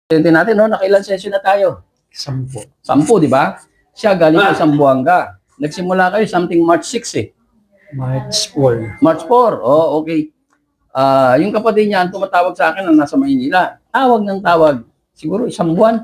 Tingnan natin, no? Nakailan session na tayo? 10. 10, di ba? Siya galing sa Zamboanga. Nagsimula kayo something March 6 eh. March 4. March 4. Oh, okay. Yung kapatid niya ang tumatawag sa akin na nasa Maynila. Tawag ng tawag. Siguro isang buwan.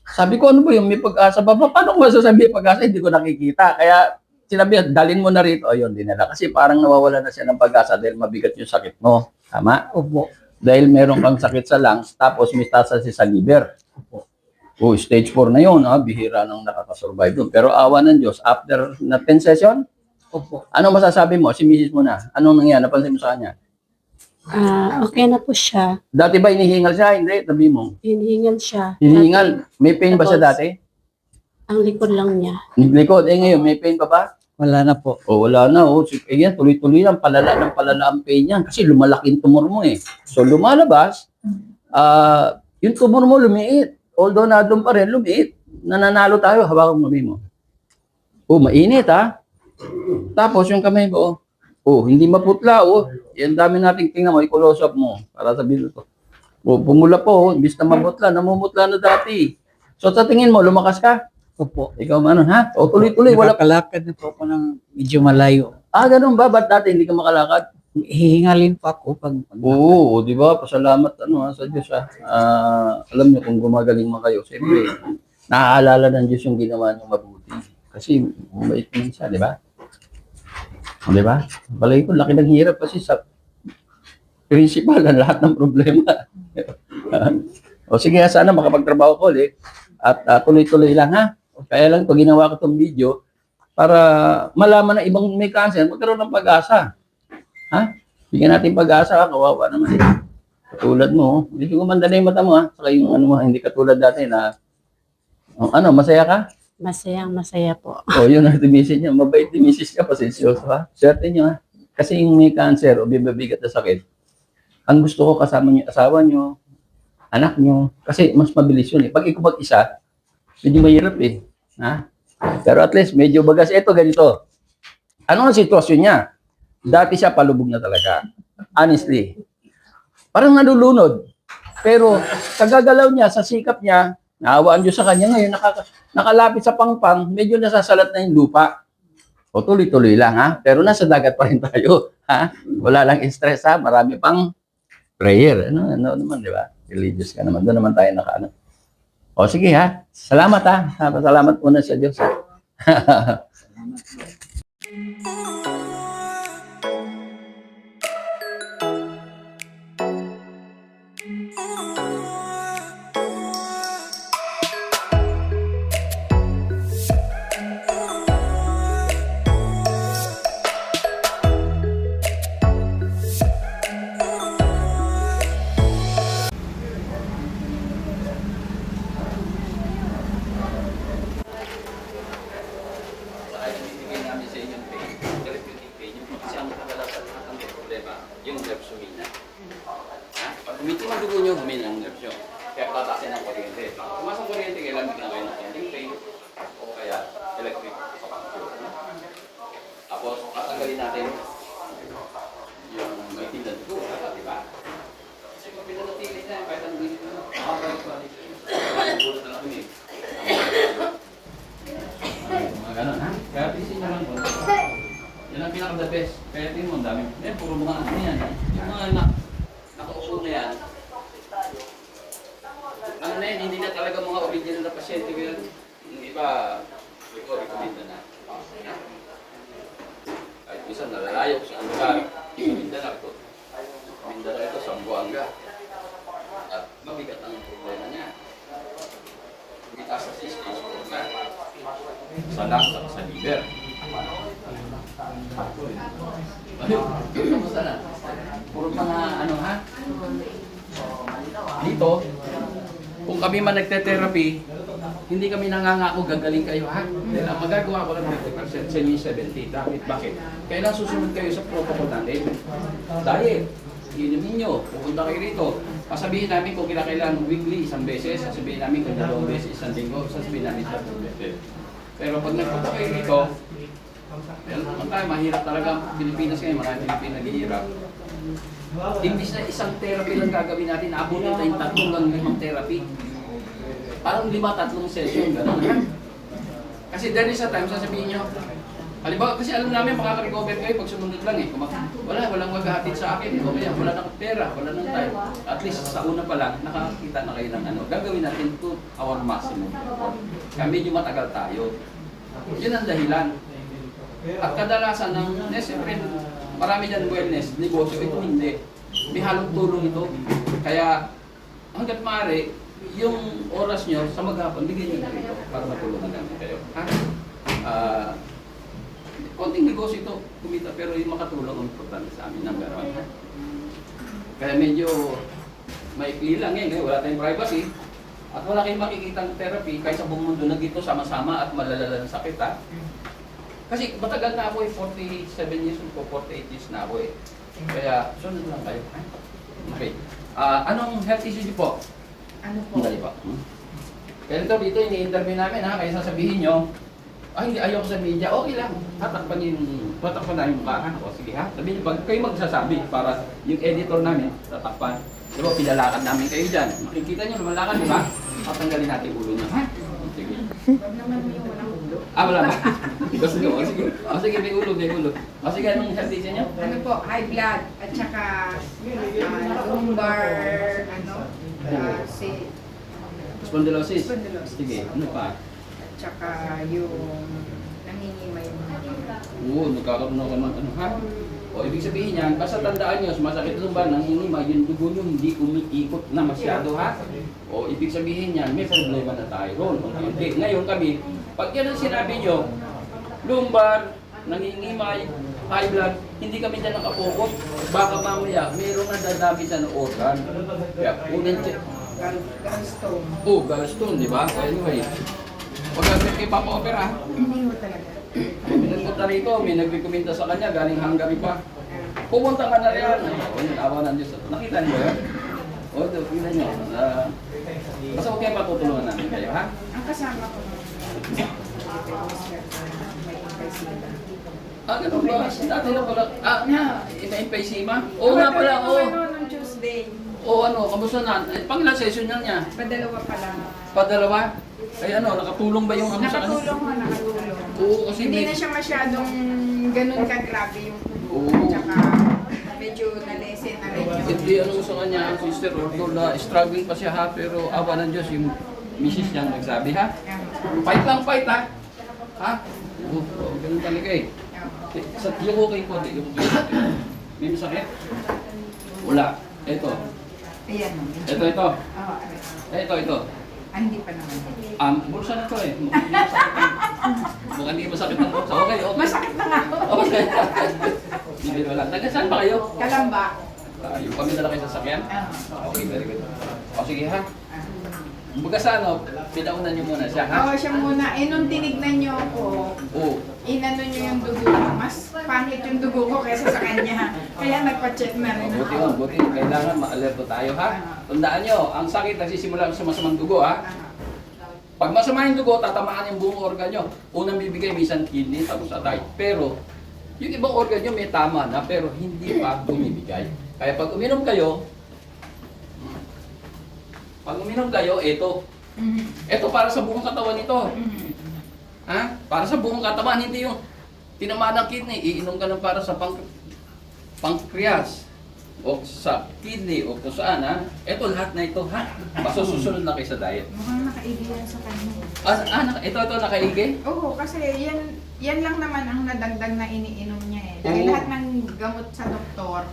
Sabi ko, ano ba yung may pag-asa ba? Paano ko masasabi may pag-asa? Hindi ko nakikita. Kaya sinabi, dalin mo na rito. Ayun, dinala. Kasi parang nawawala na siya ng pag-asa dahil mabigat yung sakit mo. Tama? Opo. Dahil meron kang sakit sa lungs, tapos metastasis sa liver. Opo. Oh, stage 4 na yun, bihira nang nakakasurvive doon. Pero awa ng Diyos, after na 10 session, Opo. ano masasabi mo? Si Mrs. mo na. Anong nangyari? Napansin mo sa kanya? Okay na po siya. Dati ba inihingal siya? Hindi, tabi mo. Hinihingal siya. Hinihingal. May pain ba siya dati? Ang likod lang niya. Likod. Ngayon, may pain pa ba? Wala na po. Oh, wala na. Oh. Yan, tuloy-tuloy lang. Palala ng palala ang pain yan. Kasi lumalaki yung tumor mo eh. So, lumalabas, yung tumor mo lumiit. Although na doon pa rin, lumiit. Nananalo tayo, hawakan mo mo. Oh, mainit Tapos yung kamay mo, hindi maputla, Yan dami nating tingnan mo, i-close up mo para sabihin ko. Pumula po, imbis na maputla, namumutla na dati. So sa tingin mo, lumakas ka? Opo. Ikaw man, ha? O tuloy-tuloy, wala. Nakakalakad na po ako ng medyo malayo. Ganun ba? Ba't dati hindi ka makalakad? Hihingalin pa ako pag Oo, di ba? Pasalamat sa Diyos, alam niyo kung gumagaling man kayo, siyempre, naaalala ng Diyos yung ginawa niyo mabuti. Kasi, mabait naman siya, di ba? Di ba? Balay ko, laki ng hirap kasi sa principal ang lahat ng problema. O sige, sana makapagtrabaho ko ulit at tuloy-tuloy lang, ha? Kaya lang, pag ginawa ko itong video, para malaman na ibang may cancer, magkaroon ng pag-asa. Ha? Bigyan natin pag-asa, kawawa naman. Katulad mo, hindi ko gumanda na yung mata mo, saka yung mo, hindi katulad dati na, masaya ka? Masaya po. Yun ang timisis niya. Mabait timisis niya, pasensyoso ha. Swerte niyo ha. Kasi yung may cancer o bibigat na sakit, ang gusto ko kasama niyo, asawa niyo, anak niyo, kasi mas mabilis yun eh. Pag ikaw mag-isa, medyo mahirap eh. Ha? Pero at least, medyo bagas. Ito, ganito. Ano ang sitwasyon niya? Dati siya palubog na talaga. Honestly. Parang nalulunod. Pero sa gagalaw niya, sa sikap niya, naawaan Diyos sa kanya ngayon, nakalapit sa pangpang, medyo nasasalat na yung lupa. O tuloy-tuloy lang ha. Pero nasa dagat pa rin tayo. Ha? Wala lang stress ha. Marami pang prayer. Ano naman, di ba? Religious ka naman. Doon naman tayo nakaano. O sige ha. Salamat ha. Salamat muna sa Diyos. Yung nerves humina. Pag humiti ang dugo nyo, humina ang nerves nyo. Kaya pataasin ang kuryente. Pag tumas ang kuryente, kailangan bigyan kayo ng ending pain o kaya electric puncture. Tapos, tatanggalin natin yung may tindan dugo, diba? Kasi kung pinanatili na, kahit ang gusto na, makakabalik-balik. Nakakabulot na lang yun mga ganon, ha? Kaya tisin nyo lang po. Yan ang pinaka-the best. Kaya tingin mo, ang dami. Puro mga ano yan. Yung mga nakaupo na yan. Ano na yan, hindi na talaga mga original na pasyente ko yan. Yung iba, recommend na. Kahit isa nalalayo sa ang lugar. Mindanao ito. Mindanao ito, Zamboanga. At mabigat ang problema niya. Mitaas sa stage 4 na. Sa lungs at sa liver. Puro mga ha? Dito, kung kami man nagte-therapy, hindi kami nangangako gagaling kayo ha? Dahil ang magagawa ko lang 50%, sa inyo 70%. Bakit? Kailan susunod kayo sa protocol natin? Diet. Inumin nyo, pupunta kayo rito. Sasabihin namin kung kailangan weekly, isang beses. Sasabihin namin kung 2 beses, isang linggo. Sasabihin namin 3 beses. Pero pag nagpunta kayo rito, well, mahirap talaga. Pilipinas ngayon, maraming Pilipino naghihirap. Imbis na isang therapy lang gagawin natin, naabutin tayong 3 hanggang 5 therapy. Parang 5, 3 session, gano'n. Kasi there is a time, sasabihin nyo, halimbawa, kasi alam namin makaka-recover kayo pag sumunod lang eh. Walang maghahatid sa akin. O kaya, wala nang pera, wala nang time. At least sa una pa lang, nakakita na kayo ng ano. Gagawin natin to our maximum. Kaya medyo matagal tayo. Yun ang dahilan. At kadalasan ng, siyempre, marami dyan wellness, negosyo, ito hindi. May halong tulong ito. Kaya, hanggat maaari, yung oras nyo sa maghapon, bigyan nyo na ito para matulungan natin kayo. Ha? Konting negosyo ito, kumita, pero yung makatulong ang importante sa amin ng garawan. Kaya medyo maikli lang eh, wala tayong privacy. At wala kayong makikitang therapy kahit sa buong mundo na dito sama-sama at malalala ng sakit ha. Kasi matagal na ako eh, 47 years old ko, 48 years na ako eh. Kaya sunod lang kayo. Ha? Okay. Anong health issue niyo po? Ano po? Hindi po. Kaya dito ini-interview namin ha, kaya sasabihin nyo, ay, hindi, ayoko sa media, okay lang. Tatakpan na yung mukha. O sige ha, sabihin nyo, pag kayo magsasabi para yung editor namin, tatakpan. Di ba, pinalakan namin kayo dyan. Makikita nyo, lumalakan, di ba? At tanggalin natin yung ulo nyo. Ha? Sige. Huwag naman mo yung walang ulo. Wala ba? Gusto nyo, o sige. O sige, may ulo, may ulo. O sige, anong health issue nyo? Ano po, high blood, at saka lumbar, Spondylosis. Spondylosis. Sige, ano pa? at saka yung nangingimay yung Oo, nagkakaroon ako ng ano ha? O ibig sabihin yan, basta tandaan nyo, sumasakit ng ba, nangingima, yung dugo nyo hindi umiikot na masyado ha? O ibig sabihin yan, may problema na tayo ron. Okay. Ngayon kami, pag yan ang sinabi nyo, lumbar, nangingimay, high blood, hindi kami dyan nakapokot. Baka mamaya, mayroong nadadami sa organ. Kaya unang check. gallstone. Oh, gallstone, di ba? Anyway, pag kay Papa Opera, Hindi mo talaga. pinagpunta rito, may nagrekomenda sa kanya, galing Hungary pa. Pupunta ka na rin. O, yun, awa ng Diyos. Nakita niyo yun? O, nakita niyo. Basta huwag kayo patutulungan namin kayo, ha? Ang kasama ko may emphysema. Ganun ba? Dati na pala. May emphysema? Oo nga pala, oo. Noong Tuesday, Ano, kamusta na? Pang-ilang session na niya? padalawa pa lang. Padalawa? Ay ano, nakatulong ba yung ano sa kanya? Nakatulong ho, nakatulong. Oo, kasi Hindi may... na siya masyadong ganun ka-grabe yung Oo. tsaka medyo na-lessen na rin yung Hindi ano sa kanya, Sister Ordo, na struggling pa siya ha, pero awa ng Diyos, yung misis niya nagsabi ha. Fight lang, fight ha. Ha? Ganun talaga eh. Yung okay po, yung may masakit? Wala. Ito. Ayan. Ito. Oo, Ito. hindi pa naman. Bulsa na to eh. Mukhang hindi masakit ang bulsa. Okay. Masakit na nga. Okay. Hindi mo lang. Taga-saan ba kayo? Kalamba. Yung kami na lang kayo sasakyan? Okay, very good. O sige ha. Baga sa ano, pinaunan niyo muna siya ha? Oo, siya muna. Nung tinignan niyo ako, Oo. inano niyo yung dugo ko. Mas pangit yung dugo ko kaysa sa kanya. Kaya nagpa-check na rin Buti ako. mo, buti. Kailangan ma-alerto tayo ha. Tandaan nyo, ang sakit nagsisimula sa masamang dugo ha. Pag masama yung dugo, tatamaan yung buong organ nyo. Unang bibigay, minsan kidney, tapos atay. Pero, yung ibang organ nyo may tama na, pero hindi pa bumibigay. Kaya pag uminom kayo, ito. Ito para sa buong katawan nito. Ha? Para sa buong katawan, hindi yung tinamaan ng kidney, iinom ka ng para sa pancreas o sa kidney o kung saan ha. Ito lahat na ito ha. Basta susunod na kayo sa diet. Mukhang nakaigi yan sa kanya. Ito nakaigi? Oo, kasi yan lang naman ang nadagdag na iniinom niya eh. Dahil Oo. lahat ng gamot sa doktor,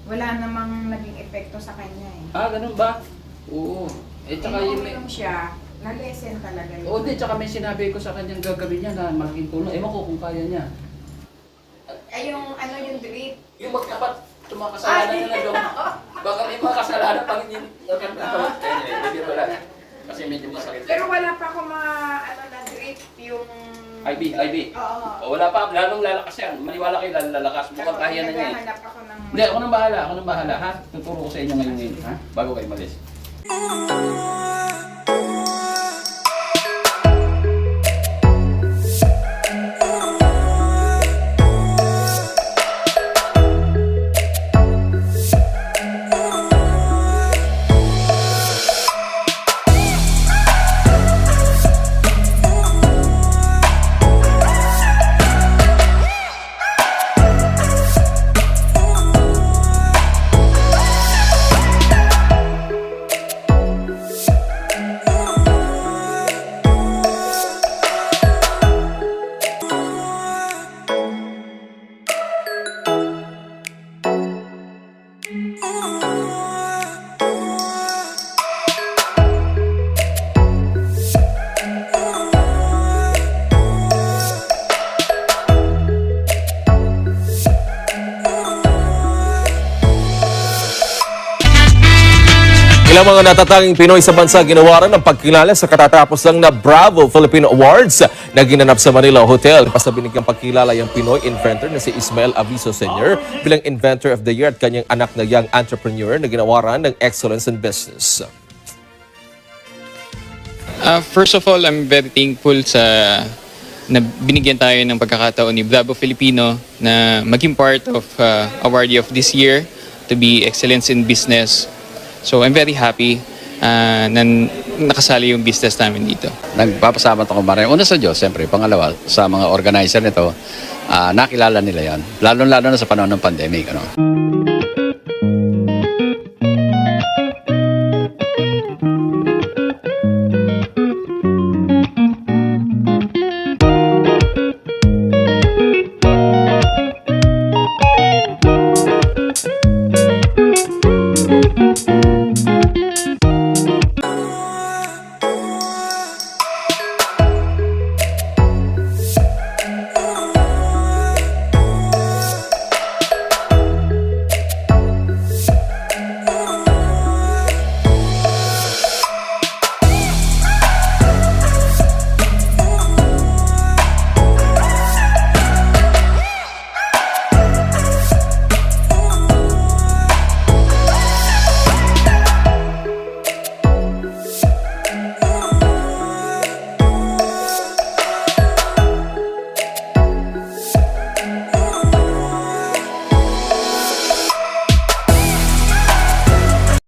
wala namang naging epekto sa kanya eh. Ganun ba? Oo. Tsaka Nung yung uminom siya, na-lessen talaga yun. Oo, tsaka may sinabi ko sa kanyang gagawin niya na malaking tulong. Ewan ko kung kaya niya. Ay, yung drip. Yung magkapat, tumakasalanan niya na doon. Baka may mga kasalanan pang hindi nakakatawa. Hindi wala. Kasi medyo masakit. Pero wala pa ako na drip, yung... IV. Oo. O wala pa, lalong lalakas yan. Maniwala kayo, lalakas. Mukhang kaya na niya eh. Naghahanap ako ng... Hindi, ako nang bahala ha. Tuturo ko sa inyo ngayon ha. Bago kayo malis. Ilang mga natatanging Pinoy sa bansa ginawaran ng pagkilala sa katatapos lang na Bravo Philippine Awards na ginanap sa Manila Hotel. Basta binigyang pagkilala yung Pinoy inventor na si Ismael Aviso Sr. bilang Inventor of the Year at kanyang anak na young entrepreneur na ginawaran ng Excellence in Business. First of all, I'm very thankful na binigyan tayo ng pagkakataon ni Bravo Filipino na maging part of awardee of this year to be Excellence in Business. So I'm very happy na nakasali yung business namin dito. Nagpapasalamat ako maraming. Una sa Diyos, siyempre. Pangalawa, sa mga organizer nito, nakilala nila yan. Lalo-lalo na sa panahon ng pandemic. Ano?